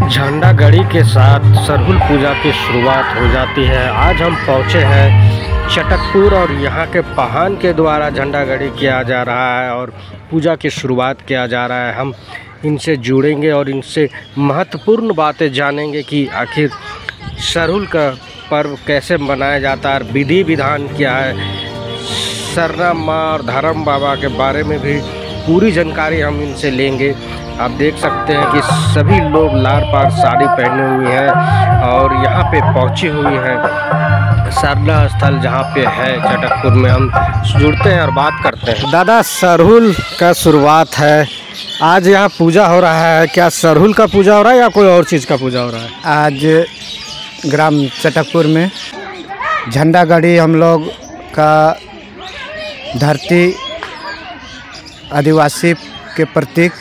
झंडा गड़ी के साथ सरहुल पूजा की शुरुआत हो जाती है। आज हम पहुंचे हैं चटकपुर और यहाँ के पहान के द्वारा झंडा गड़ी किया जा रहा है और पूजा की शुरुआत किया जा रहा है। हम इनसे जुड़ेंगे और इनसे महत्वपूर्ण बातें जानेंगे कि आखिर सरहुल का पर्व कैसे मनाया जाता है और विधि विधान क्या है। सरना माँ और धर्म बाबा के बारे में भी पूरी जानकारी हम इनसे लेंगे। आप देख सकते हैं कि सभी लोग लार पार साड़ी पहने हुए हैं और यहाँ पे पहुँची हुई हैं सरना स्थल जहाँ पे है चटकपुर में। हम जुड़ते हैं और बात करते हैं। दादा, सरहुल का शुरुआत है, आज यहाँ पूजा हो रहा है। क्या सरहुल का पूजा हो रहा है या कोई और चीज़ का पूजा हो रहा है? आज ग्राम चटकपुर में झंडा गड़ी हम लोग का धरती आदिवासी के प्रतीक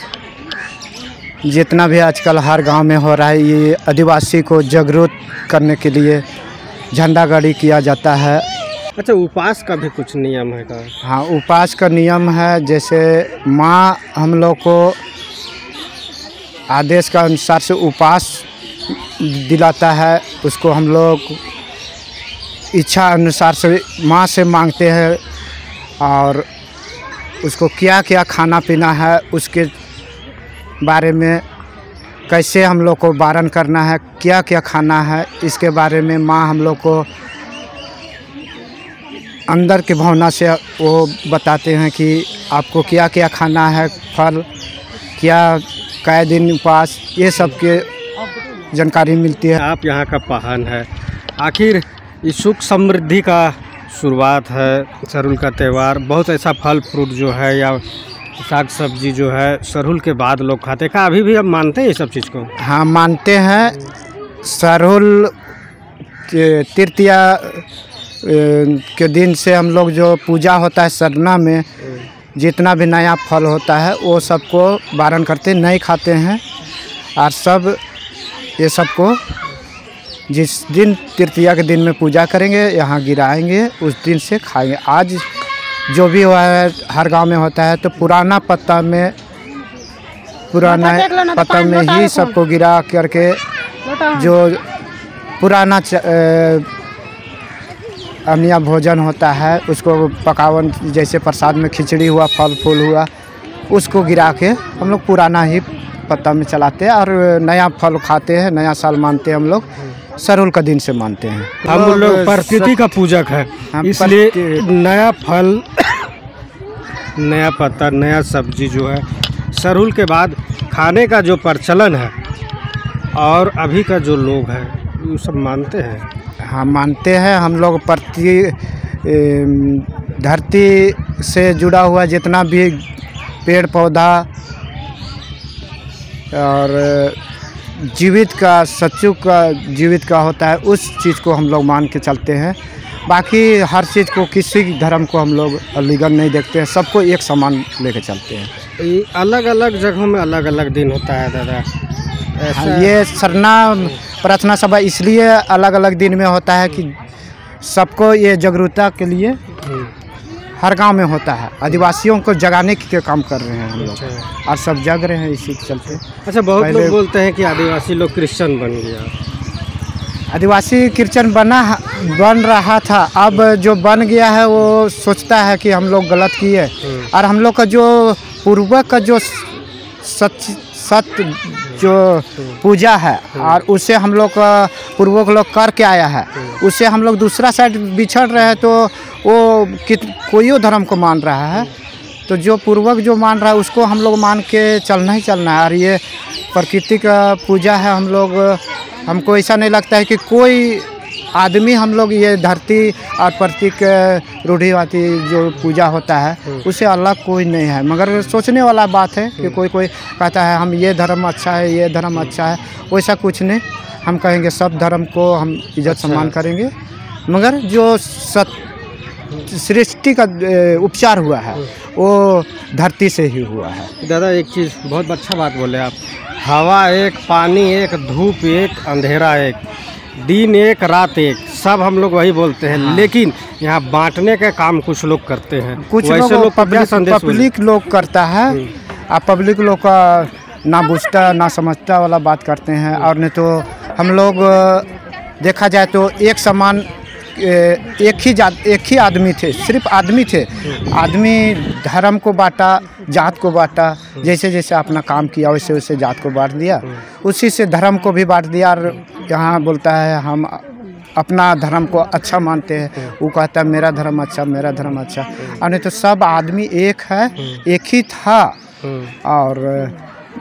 जितना भी आजकल हर गांव में हो रहा है, ये आदिवासी को जागरूक करने के लिए झंडा गड़ी किया जाता है। अच्छा, उपवास का भी कुछ नियम है का? हाँ, उपवास का नियम है। जैसे माँ हम लोग को आदेश का अनुसार से उपवास दिलाता है, उसको हम लोग इच्छा अनुसार से माँ से मांगते हैं और उसको क्या क्या खाना पीना है, उसके बारे में कैसे हम लोग को बारण करना है, क्या क्या खाना है, इसके बारे में माँ हम लोग को अंदर की भावना से वो बताते हैं कि आपको क्या क्या खाना है, फल क्या, कै दिन उपवास, ये सब के जानकारी मिलती है। आप यहाँ का पहान है, आखिर इस सुख समृद्धि का शुरुआत है सरहुल का त्यौहार। बहुत ऐसा फल फ्रूट जो है या साग सब्जी जो है सरहुल के बाद लोग खाते हैं। अभी भी हम मानते हैं ये सब चीज़ को? हाँ, मानते हैं। सरहुल तृतीया के दिन से हम लोग जो पूजा होता है सरना में, जितना भी नया फल होता है वो सबको बारण करते हैं, नहीं खाते हैं और सब ये सबको जिस दिन तृतीया के दिन में पूजा करेंगे यहाँ गिराएंगे, उस दिन से खाएंगे। आज जो भी हुआ है हर गांव में होता है, तो पुराना पत्ता में ही सबको गिरा करके जो पुराना अमिया भोजन होता है उसको पकावन, जैसे प्रसाद में खिचड़ी हुआ, फल फूल हुआ, उसको गिरा के हम लोग पुराना ही पत्ता में चलाते हैं और नया फल खाते हैं। नया साल मानते हैं हम लोग, सरहुल का दिन से मानते हैं। हम लोग प्रकृति का पूजक है, इसलिए नया फल, नया पत्ता, नया सब्जी जो है सरहुल के बाद खाने का जो प्रचलन है और अभी का जो लोग है वो सब मानते हैं। हाँ, मानते हैं। हम लोग धरती से जुड़ा हुआ जितना भी पेड़ पौधा और जीवित का, सच्चू का जीवित का होता है, उस चीज़ को हम लोग मान के चलते हैं। बाकी हर चीज़ को, किसी धर्म को हम लोग अलीगढ़ नहीं देखते हैं, सबको एक समान लेके चलते हैं। अलग अलग जगहों में अलग अलग दिन होता है दादा। हाँ, ये सरना प्रार्थना सभा इसलिए अलग अलग दिन में होता है कि सबको ये जागरूकता के लिए हर गांव में होता है। आदिवासियों को जगाने के काम कर रहे हैं हम लोग और सब जग रहे हैं इसी के चलते। अच्छा, बहुत लोग बोलते हैं कि आदिवासी लोग क्रिश्चियन बन गया। आदिवासी क्रिश्चियन बन रहा था, अब जो बन गया है वो सोचता है कि हम लोग गलत किए और हम लोग का जो पूर्वज का जो सत्य जो पूजा है और उससे हम लोग का पूर्वज लोग करके आया है, उससे हम लोग दूसरा साइड बिछड़ रहे हैं। तो वो कोई धर्म को मान रहा है, तो जो पूर्वज जो मान रहा है उसको हम लोग मान के चलना ही चलना है। और ये प्रकृति का पूजा है, हम लोग, हमको ऐसा नहीं लगता है कि कोई आदमी, हम लोग ये धरती और प्रतीक रूढ़िवादी जो पूजा होता है उससे अलग कोई नहीं है। मगर सोचने वाला बात है कि कोई कहता है हम ये धर्म अच्छा है, ये धर्म अच्छा है, वैसा कुछ नहीं। हम कहेंगे सब धर्म को हम इज्जत सम्मान करेंगे, मगर जो सृष्टि का उपचार हुआ है वो धरती से ही हुआ है। दादा, एक चीज़ बहुत अच्छा बात बोले आप, हवा एक, पानी एक, धूप एक, अंधेरा एक, दिन एक, रात एक, सब हम लोग वही बोलते हैं। हाँ। लेकिन यहाँ बांटने का काम कुछ लोग करते हैं, कुछ लोग पब्लिक लोग करता है और पब्लिक लोग का ना बूझता ना समझता वाला बात करते हैं। और नहीं तो हम लोग देखा जाए तो एक समान एक ही आदमी थे, सिर्फ आदमी थे। आदमी धर्म को बांटा, जात को बांटा, जैसे जैसे अपना काम किया वैसे वैसे जात को बांट दिया, उसी से धर्म को भी बांट दिया। और यहाँ बोलता है हम अपना धर्म को अच्छा मानते हैं, वो कहता है मेरा धर्म अच्छा, मेरा धर्म अच्छा। और नहीं तो सब आदमी एक है, एक ही था। और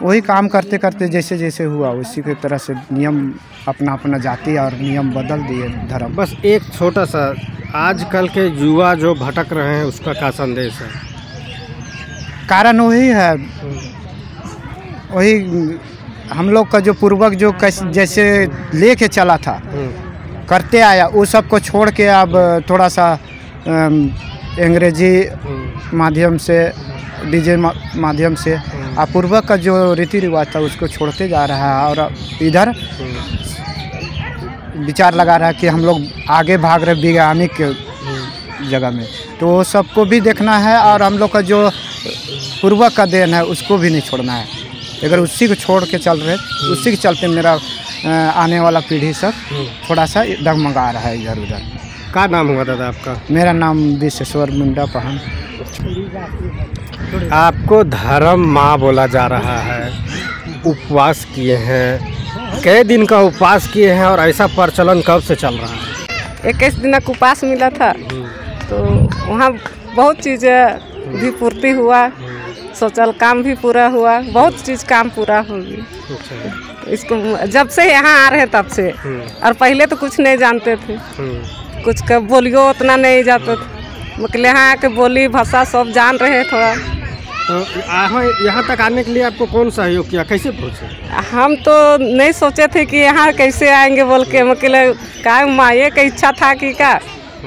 वही काम करते करते जैसे जैसे हुआ उसी की तरह से नियम अपना अपना जाति और नियम बदल दिए धर्म। बस एक छोटा सा, आजकल के युवा जो भटक रहे हैं उसका क्या संदेश है? कारण वही है, वही हम लोग का जो पूर्वज जो जैसे लेके चला था, करते आया, वो सब को छोड़ के अब थोड़ा सा अंग्रेजी माध्यम से, डीजे माध्यम से पूर्वज का जो रीति रिवाज था उसको छोड़ते जा रहा है। और इधर विचार लगा रहा है कि हम लोग आगे भाग रहे वैज्ञानिक जगह में, तो वो सबको भी देखना है। और हम लोग का जो पूर्वज का देन है उसको भी नहीं छोड़ना है। अगर उसी को छोड़ के चल रहे, उसी के चलते मेरा आने वाला पीढ़ी सब थोड़ा सा डगमगा रहा है इधर उधर। क्या नाम हुआ दादा आपका? मेरा नाम विश्वेश्वर मुंडा पहन। आपको धर्म माँ बोला जा रहा है, उपवास किए हैं, कई दिन का उपवास किए हैं और ऐसा प्रचलन कब से चल रहा है? 21 दिन का उपवास मिला था, तो वहाँ बहुत चीज़ें भी पूर्ति हुआ, सोचल काम भी पूरा हुआ, बहुत चीज़ काम पूरा होगी। इसको जब से यहाँ आ रहे तब से, और पहले तो कुछ नहीं जानते थे, कुछ का बोलियो उतना नहीं जाता था, मतलब यहाँ के बोली भाषा सब जान रहे थोड़ा। तो यहाँ तक आने के लिए आपको कौन सहयोग किया, कैसे पहुँचे? हम तो नहीं सोचे थे कि यहाँ कैसे आएंगे बोल के, मतलब क्या माये का इच्छा था कि क्या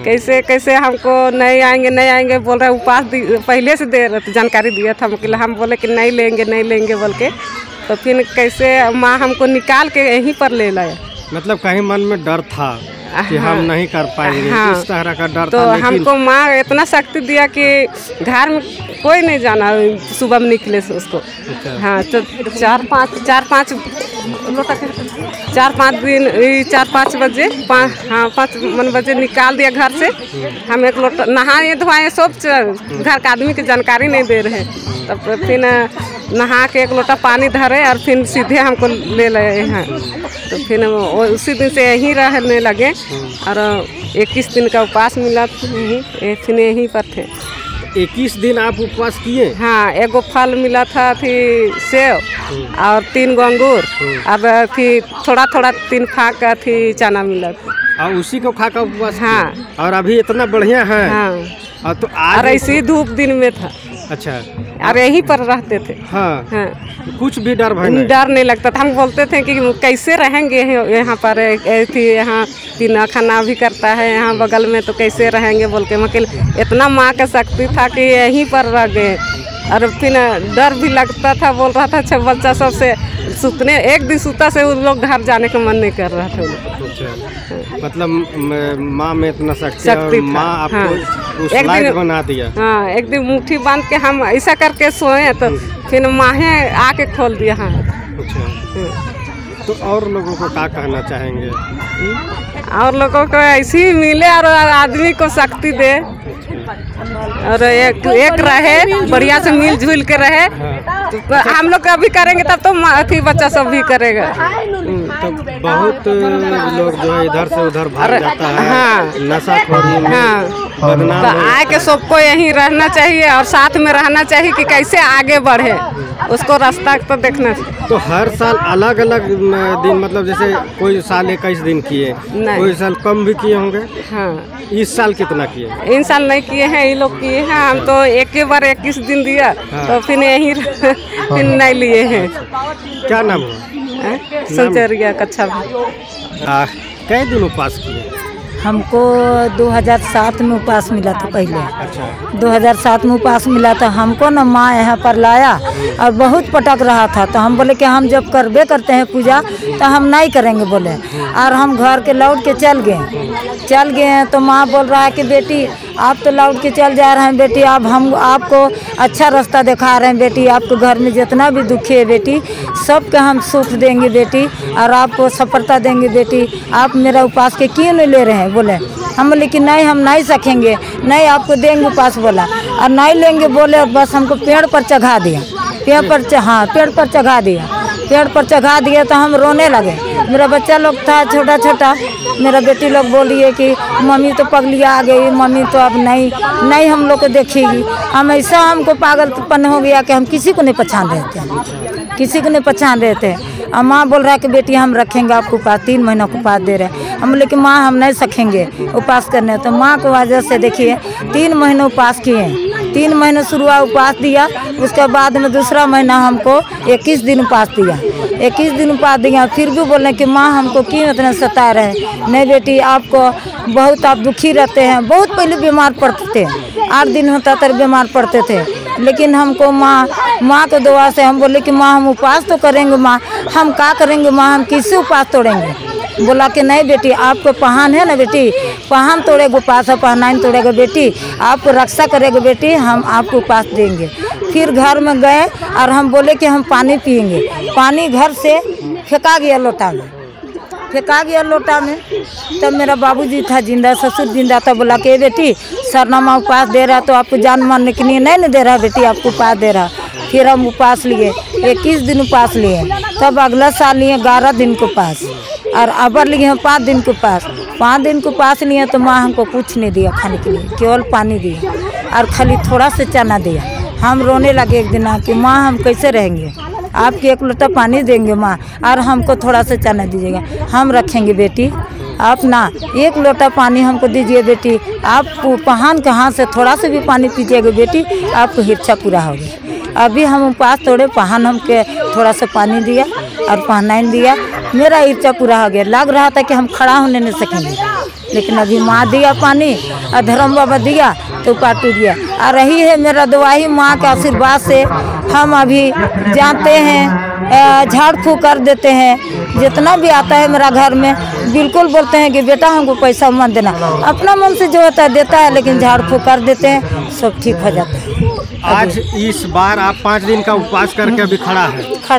कैसे कैसे हमको नहीं आएंगे बोल रहे। उपवास पहले से दे रहे, जानकारी दिया था, मतलब हम बोले कि नहीं लेंगे बोल के, तो फिर कैसे माँ हमको निकाल के यहीं पर ले लाए। मतलब कहीं मन में डर था कि हम नहीं कर पाएंगे, इस तरह का डर तो था, लेकिन हमको माँ इतना शक्ति दिया कि घर में कोई नहीं जाना, सुबह में निकले से उसको। हाँ, तो 4-5 बजे 5 बजे निकाल दिया घर से। हम एक लोटा नहाए धोए, सब घर के आदमी की जानकारी नहीं दे रहे। तब फिर नहा के एक लोटा पानी धरे और फिर सीधे हमको ले गए हैं। तो फिर उसी दिन से यहीं रहने लगे और 21 दिन का उपवास मिला, फिर यहीं पर थे। 21 दिन आप उपवास किए? हाँ, एगो फल मिला था, थी सेव और 3 गो अंगूर, और थी थोड़ा 3 फाक का थी चना मिला था, और उसी को खा कर उपवास? हाँ। और अभी इतना बढ़िया है। हाँ। और तो आज और ऐसे ही धूप दिन में था। अच्छा। और यहीं पर रहते थे। हाँ। हाँ। कुछ भी डर भय नहीं? डर नहीं लगता था। हम बोलते थे कि कैसे रहेंगे यहाँ पर, ऐसी यहाँ पीना खाना भी करता है यहाँ बगल में, तो कैसे रहेंगे बोल के। मतलब इतना माँ का शक्ति था कि यहीं पर रह गए। और फिर डर भी लगता था, बोल रहा था अच्छा बच्चा सबसे सुतने, एक दिन सूता से उन लोग घर जाने का मन नहीं कर रहा था। मतलब माँ में इतना शक्ति और माँ आपको उस लायक बना दिया। हाँ, एक दिन मुट्ठी बांध के हम ऐसा करके सोए, तो फिर माहे आके खोल दिया। हाँ। तो और लोगों को क्या कहना चाहेंगे? और लोगों को ऐसे ही मिले और आदमी को शक्ति दे, और एक रहे बढ़िया से मिलजुल के रहे। तो हम लोग अभी करेंगे तब तो अथी बच्चा सब भी करेगा। तो बहुत लोग जो है इधर से उधर भाग जाता है। हाँ। नशाखोरी में बदनाम। तो आए के सबको यहीं रहना चाहिए और साथ में रहना चाहिए कि कैसे आगे बढ़े, उसको रास्ता तो देखना चाहिए। तो हर साल अलग अलग दिन, मतलब जैसे कोई साल 21 दिन किए, कोई साल कम भी किए होंगे? हाँ। इस साल कितना किए? इन साल नहीं किए हैं, ये लोग किए हैं। हम तो एक ही बार 21 दिन दिया। हाँ। तो फिर यहीं फिर नहीं लिए हैं। क्या नाम हुआ? संचरिया कच्छा। कई दिन उपवास किए? हमको 2007 में उपवास मिला था पहले। अच्छा। 2007 में उपवास मिला था हमको ना, माँ यहाँ पर लाया और बहुत पटक रहा था। तो हम बोले कि हम जब करबे करते हैं पूजा तो हम नहीं करेंगे बोले। और हम घर के लौट के चल गए तो माँ बोल रहा है कि बेटी आप तो लौट के चल जा रहे हैं बेटी, अब हम आपको अच्छा रास्ता दिखा रहे हैं बेटी, आपको घर में जितना भी दुखी है बेटी सबके हम सुख देंगे बेटी और आपको सफलता देंगे बेटी। आप मेरा उपास के क्यों नहीं ले रहे हैं? बोले हम, लेकिन नहीं हम नहीं सकेंगे, नहीं आपको देंगे उपास बोला और नहीं लेंगे बोले और बस हमको पेड़ पर चढ़ा दिया, पेड़ पर चढ़ा दिया, पेड़ पर चढ़ा दिया तो हम रोने लगे। मेरा बच्चा लोग था छोटा छोटा, मेरा बेटी लोग बोलिए कि मम्मी तो पगलिया आ गई, मम्मी तो अब नहीं हम लोग को देखेगी। हम ऐसा हमको पागलपन हो गया कि हम किसी को नहीं पहचान रहे थे, किसी को नहीं पहचान रहे थे। और माँ बोल रहा है कि बेटी हम रखेंगे आपको उपास, 3 महीना को उपास दे रहे हैं। हम बोले कि माँ हम नहीं सकेंगे उपास करने, तो माँ की वजह से देखिए 3 महीने उपास किए, 3 महीने शुरुआत उपास दिया, उसके बाद में दूसरा महीना हमको 21 दिन उपास दिया, 21 दिन उपास दिया। फिर भी बोले कि माँ हमको क्यों इतना सता रहे हैं? नहीं बेटी आपको बहुत आप दुखी रहते हैं, बहुत पहले बीमार पड़ते थे, 8 दिन होता तो बीमार पड़ते थे, लेकिन हमको माँ के दुआ से हम बोले कि माँ हम उपास तो करेंगे, माँ हम क्या करेंगे, माँ हम किससे उपास तोड़ेंगे? बोला कि नहीं बेटी आपको पहान है ना बेटी, पहान तोड़ेगा उपास है, पहनाइन तोड़ेगा बेटी, आपको रक्षा करेगा बेटी, हम आपको उपास देंगे। फिर घर में गए और हम बोले कि हम पानी पिएंगे, पानी घर से फेंका गया लोटा में, फेंका गया लोटा में। तब मेरा बाबूजी था जिंदा, ससुर जिंदा था, बोला कि बेटी सरनामा उपास दे रहा तो आपको जान मारने के लिए नहीं दे रहा बेटी, आपको उपास दे रहा। फिर हम उपास लिए, 21 दिन उपास लिए, तब अगला साल लिए 11 दिन के उपास, और अबर लिए हैं 5 दिन के उपास। 5 दिन के उपास लिए तो माँ हमको कुछ नहीं दिया खाने के लिए, केवल पानी दिया और खाली थोड़ा से चना दिया। हम रोने लगे एक दिन कि माँ हम कैसे रहेंगे, आपके 1 लोटा पानी देंगे माँ और हमको थोड़ा सा चना दीजिएगा, हम रखेंगे बेटी, आप ना 1 लोटा पानी हमको दीजिए बेटी, आप पहान के हाथ से थोड़ा सा भी पानी पीजिएगा बेटी, आपको इच्छा पूरा होगी। अभी हम उपास तोड़े, पहान हमके थोड़ा सा पानी दिया और पहनाइन दिया, मेरा इच्छा पूरा हो गया। लग रहा था कि हम खड़ा होने नहीं सकेंगे, लेकिन अभी माँ दिया पानी और धर्म बाबा दिया तो उपास टूट गया। और रही है मेरा दुआई माँ के आशीर्वाद से हम अभी जानते हैं, झाड़ फूँक कर देते हैं, जितना भी आता है मेरा घर में बिल्कुल बोलते हैं कि बेटा हमको पैसा मत देना, अपना मन से जो होता है देता है, लेकिन झाड़ फूँक कर देते हैं, सब ठीक हो जाता है। आज इस बार आप 5 दिन का उपवास करके अभी खड़ा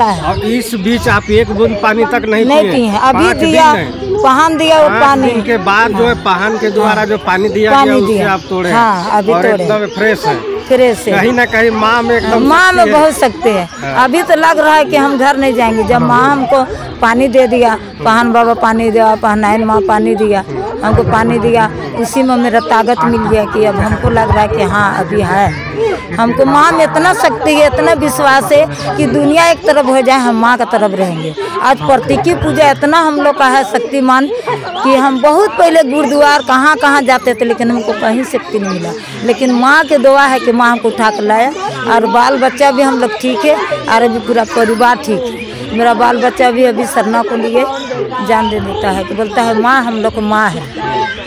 है और इस बीच आप 1 बूंद पानी तक नहीं पिए हैं। अभी दिया पहान दिया वो पानी, के बाद जो है पहान के द्वारा जो पानी दिया गया उससे आप तोड़े। हाँ, अभी और तोड़े एकदम फ्रेश है, फ्रेश है, कहीं ना कहीं माँ में एकदम माँ में बहुत सकते हैं। अभी तो लग रहा है कि हम घर नहीं जाएंगे, जब माँ हमको पानी दे दिया, पहान बाबा पानी दिया, पहनाइन माँ पानी दिया, हमको पानी दिया, उसी में मेरा ताकत मिल गया कि अब हमको लग रहा है कि हाँ अभी है। हमको माँ में इतना शक्ति है, इतना विश्वास है कि दुनिया एक तरफ हो जाए हम माँ का तरफ रहेंगे। आज प्रतीकी पूजा इतना हम लोग का है शक्तिमान कि हम बहुत पहले गुरुद्वार कहाँ कहाँ जाते थे, लेकिन हमको कहीं शक्ति नहीं मिला, लेकिन माँ के दुआ है कि माँ हमको उठा कर लाया। और बाल बच्चा भी हम लोग ठीक है और अभी पूरा परिवार ठीक है। मेरा बाल बच्चा भी अभी सरना को लिए जान दे देता है, तो बोलता है माँ हम लोग माँ है,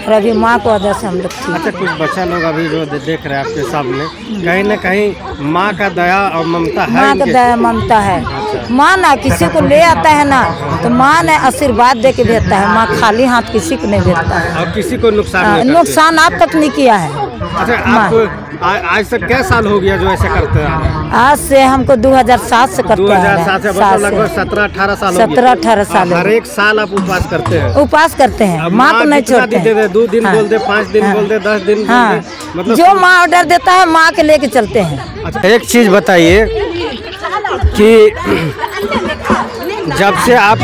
और अभी माँ को वजह से हम लोग ठीक। अच्छा, कुछ बच्चा लोग अभी जो देख रहे हैं आपके सामने, कहीं ना कहीं माँ का दया और ममता है, माँ का दया ममता है। माँ ना किसी को ले आता है ना तो माँ ने आशीर्वाद दे के भेजता है, माँ खाली हाथ किसी को नहीं भेजता है और किसी को नुकसान आप तक नहीं किया है। अच्छा, आप आज तक क्या साल हो गया जो ऐसा करते हैं? आज से हमको 2007 से करते हैं, 2007 से लगभग 17-18 साल, 17-18 साल। हर एक साल आप उपवास करते हैं? उपवास करते हैं, माँ को नहीं छोड़ते हैं। 2 दिन बोल दे, 5 दिन बोल दे, 10 दिन हाँ, मतलब जो माँ ऑर्डर देता है माँ के लेके चलते हैं। अच्छा, एक चीज़ बताइए कि जब से आप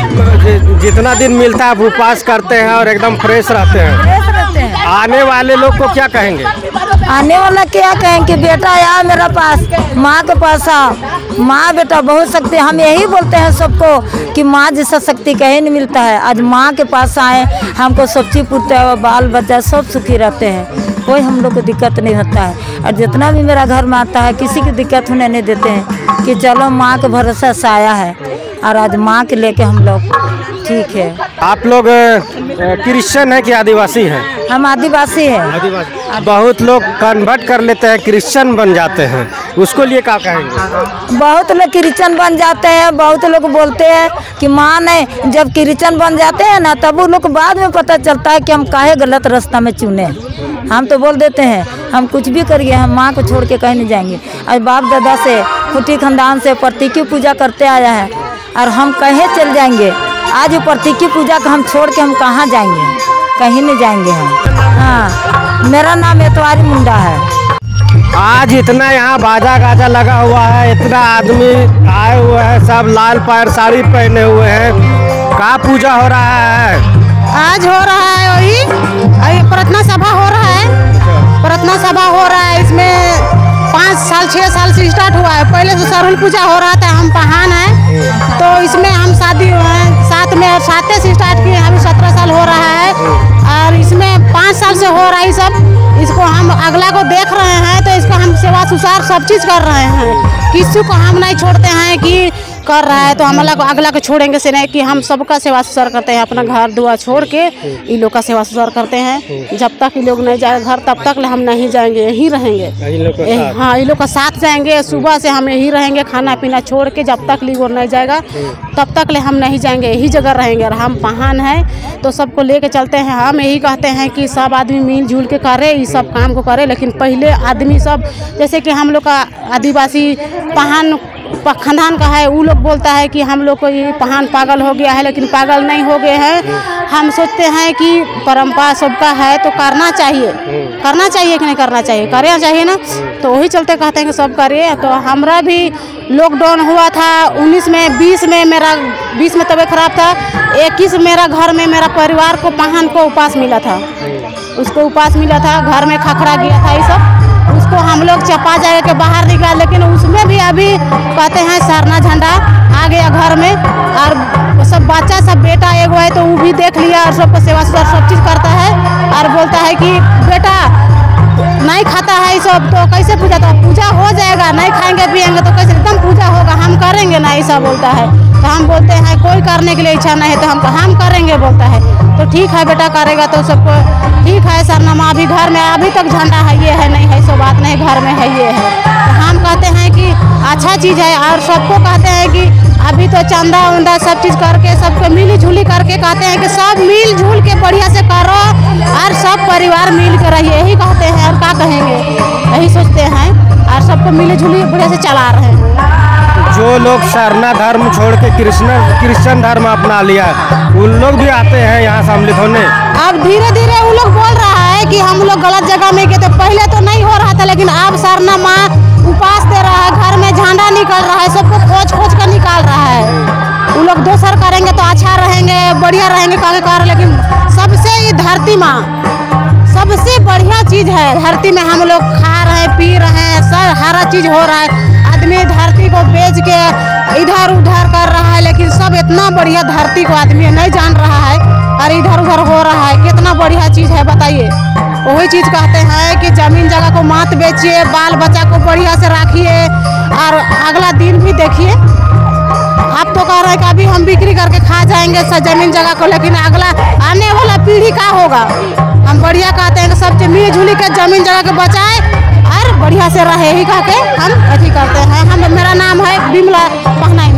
जितना दिन मिलता है आप उपवास करते हैं और एकदम फ्रेश रहते हैं, आने वाले लोग को क्या कहेंगे? आने वाला क्या कहेंगे, बेटा आ मेरा पास, माँ के पास आ, माँ बेटा बहुत शक्ति। हम यही बोलते हैं सबको कि माँ जैसा शक्ति कहीं नहीं मिलता है। आज माँ के पास आए, हमको सब चीज पूछते हैं, बाल बच्चा सब सुखी रहते हैं, कोई हम लोग को दिक्कत नहीं होता है। और जितना भी मेरा घर में आता है किसी की दिक्कत होने नहीं देते हैं कि चलो माँ के भरोसा से आया है और आज माँ के लेके हम लोग ठीक है। आप लोग क्रिश्चियन है कि आदिवासी हैं? हम आदिवासी हैं। आदिवासी। बहुत लोग कन्वर्ट कर लेते हैं, क्रिश्चियन बन जाते हैं, उसको लिए क्या कहेंगे? बहुत लोग क्रिश्चियन बन जाते हैं, बहुत लोग बोलते हैं कि माँ नहीं, जब क्रिश्चियन बन जाते हैं ना तब वो लोग बाद में पता चलता है कि हम काहे गलत रास्ता में चुने। हम तो बोल देते हैं हम कुछ भी करिए, हम माँ को छोड़ के कहीं नहीं जाएंगे। आज बाप दादा से खुटी खानदान से प्रतीक पूजा करते आया है और हम कहीं चल जाएंगे। आज वो प्रतीक पूजा को हम छोड़ के हम कहाँ जाएंगे, कहीं नहीं जाएंगे हम। हाँ, मेरा नाम एतवारी मुंडा है। आज इतना यहाँ बाजा गाजा लगा हुआ है, इतना आदमी आए हुए हैं, सब लाल पैर साड़ी पहने हुए हैं। क्या पूजा हो रहा है? आज हो रहा है वही प्रार्थना सभा हो रहा है। प्रार्थना सभा हो रहा है, इसमें 5 साल 6 साल से स्टार्ट हुआ है। पहले तो सरहुल पूजा हो रहा था, हम पहान हैं तो इसमें हम शादी हुए हैं साथ में, और साथे से स्टार्ट किए, अभी 17 साल हो रहा है और इसमें 5 साल से हो रहा है सब। इसको हम अगला को देख रहे हैं तो इसको हम सेवा सुसार सब चीज़ कर रहे हैं। किसी को हम नहीं छोड़ते हैं कि कर रहा है तो हम अगला को छोड़ेंगे से नहीं, कि हम सबका सेवा सुसार करते हैं। अपना घर दुआ छोड़ के इन लोग का सेवा सुसार करते हैं। जब तक ये लोग नहीं जाए घर तब तक हम नहीं जाएंगे, यहीं रहेंगे। हाँ, इन लोग का साथ जाएंगे, सुबह से हम यहीं रहेंगे, खाना पीना छोड़ के जब तक लीगोर नहीं जाएगा तब तक ले हम नहीं जाएंगे, यही जगह रहेंगे। और हम पहान हैं तो सबको लेके चलते हैं। हम यही कहते हैं कि सब आदमी मिलजुल के करे, इस सब काम को करे। लेकिन पहले आदमी सब, जैसे कि हम लोग का आदिवासी पहान खानदान का है, वो लोग बोलता है कि हम लोग को ये पहान पागल हो गया है, लेकिन पागल नहीं हो गए हैं। हम सोचते हैं कि परंपरा सबका है तो करना चाहिए, करना चाहिए कि नहीं करना चाहिए, करना चाहिए ना। तो वही चलते कहते हैं कि सब करिए। तो हमारा भी लॉकडाउन हुआ था 19 में, 20 में मेरा 20 में तबीयत खराब था, 21 मेरा घर में मेरा परिवार को पहान को उपास मिला था, उसको उपास मिला था, घर में खखरा गया था, ये सब उसको हम लोग चपा जाए के बाहर निकाल। लेकिन उसमें भी अभी कहते हैं सरना झंडा आ गया घर में, और सब बच्चा सब बेटा एगो है तो वो भी देख लिया और सबको सेवा सुसार सब चीज़ करता है और बोलता है कि बेटा नहीं खाता है सब तो कैसे पूजा, तो पूजा हो जाएगा, नहीं खाएंगे पिएंगे तो कैसे एकदम पूजा होगा, हम करेंगे ना, ऐसा बोलता है। तो हम बोलते हैं कोई करने के लिए इच्छा नहीं है तो हम करेंगे, बोलता है। तो ठीक है बेटा करेगा तो सबको ठीक है। सरनामा अभी घर में अभी तक झंडा है, ये है नहीं है सो बात नहीं, घर में है ये है। तो हम कहते हैं कि अच्छा चीज़ है और सबको कहते हैं कि अभी तो चंदा उंदा सब चीज़ करके सबको मिली जुली करके कहते हैं कि सब मिल जुल के बढ़िया से करो और सब परिवार मिल कर रहिए, यही कहते हैं। और क्या कहेंगे, यही सोचते हैं और सबको मिली जुली बढ़िया से चला रहे हैं। जो लोग सरना धर्म छोड़ के क्रिश्चियन धर्म अपना लिया, उन लोग भी आते हैं यहाँ सम्मिलित होने। अब धीरे धीरे वो लोग बोल रहा है कि हम लोग गलत जगह में गए, तो पहले तो नहीं हो रहा था, लेकिन अब सरना माँ उपास दे रहा है, घर में झंडा निकल रहा है, सबको खोज खोज कर निकाल रहा है। वो लोग दोसर करेंगे तो अच्छा रहेंगे, बढ़िया रहेंगे कर। लेकिन सबसे ये धरती माँ सबसे बढ़िया चीज़ है। धरती में हम लोग खा रहे हैं, पी रहे हैं, सब हर चीज़ हो रहा है। आदमी धरती को बेच के इधर उधर कर रहा है, लेकिन सब इतना बढ़िया धरती को आदमी नहीं जान रहा है और इधर उधर हो रहा है। कितना बढ़िया चीज़ है बताइए। वही चीज़ कहते हैं कि ज़मीन जगह को मत बेचिए, बाल बच्चा को बढ़िया से रखिए और अगला दिन भी देखिए। आप तो कह रहे हैं कि अभी हम बिक्री करके खा जाएंगे ज़मीन जगह को, लेकिन अगला आने वाला पीढ़ी का होगा। हम बढ़िया कहते हैं कि सब मिली जुली के ज़मीन जगह के बचाए और बढ़िया से रहे, ही कह के हम अथी करते हैं। मेरा नाम है बिमला पहनाई।